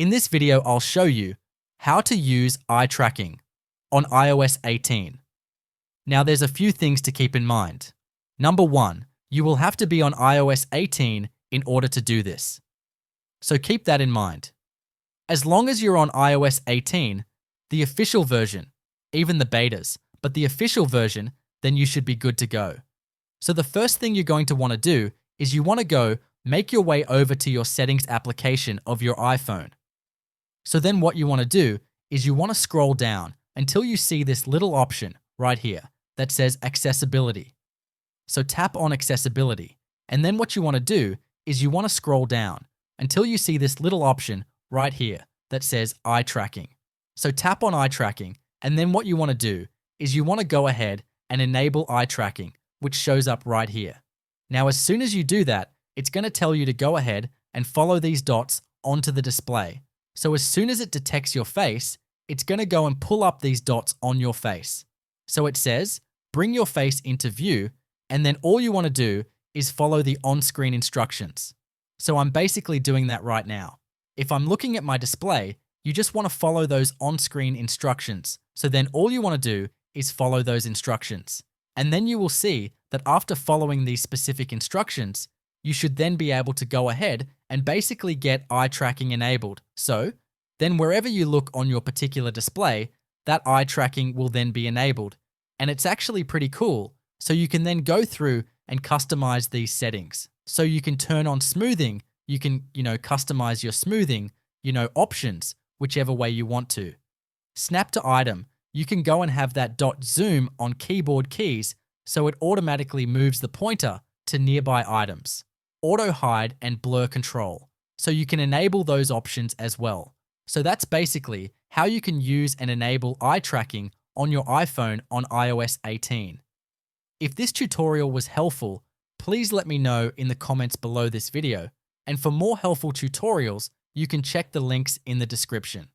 In this video, I'll show you how to use eye tracking on iOS 18. Now, there's a few things to keep in mind. Number one, you will have to be on iOS 18 in order to do this. So keep that in mind. As long as you're on iOS 18, the official version, even the betas, but the official version, then you should be good to go. So the first thing you're going to want to do is you want to go make your way over to your settings application of your iPhone. So then what you want to do is you want to scroll down until you see this little option right here that says accessibility. So tap on accessibility. And then what you want to do is you want to scroll down until you see this little option right here that says eye tracking. So tap on eye tracking. And then what you want to do is you want to go ahead and enable eye tracking, which shows up right here. Now, as soon as you do that, it's going to tell you to go ahead and follow these dots onto the display. So as soon as it detects your face, it's going to go and pull up these dots on your face. So it says, bring your face into view, and then all you want to do is follow the on-screen instructions. So I'm basically doing that right now. If I'm looking at my display, you just want to follow those on-screen instructions. So then all you want to do is follow those instructions. And then you will see that after following these specific instructions, you should then be able to go ahead and basically get eye tracking enabled. So then wherever you look on your particular display, that eye tracking will then be enabled. And it's actually pretty cool. So you can then go through and customize these settings. So you can turn on smoothing, you can, customize your smoothing, options, whichever way you want to. Snap to item, you can go and have that dot zoom on keyboard keys so it automatically moves the pointer to nearby items. Auto hide and blur control, so you can enable those options as well. So that's basically how you can use and enable eye tracking on your iPhone on iOS 18. If this tutorial was helpful, please let me know in the comments below this video. And for more helpful tutorials, you can check the links in the description.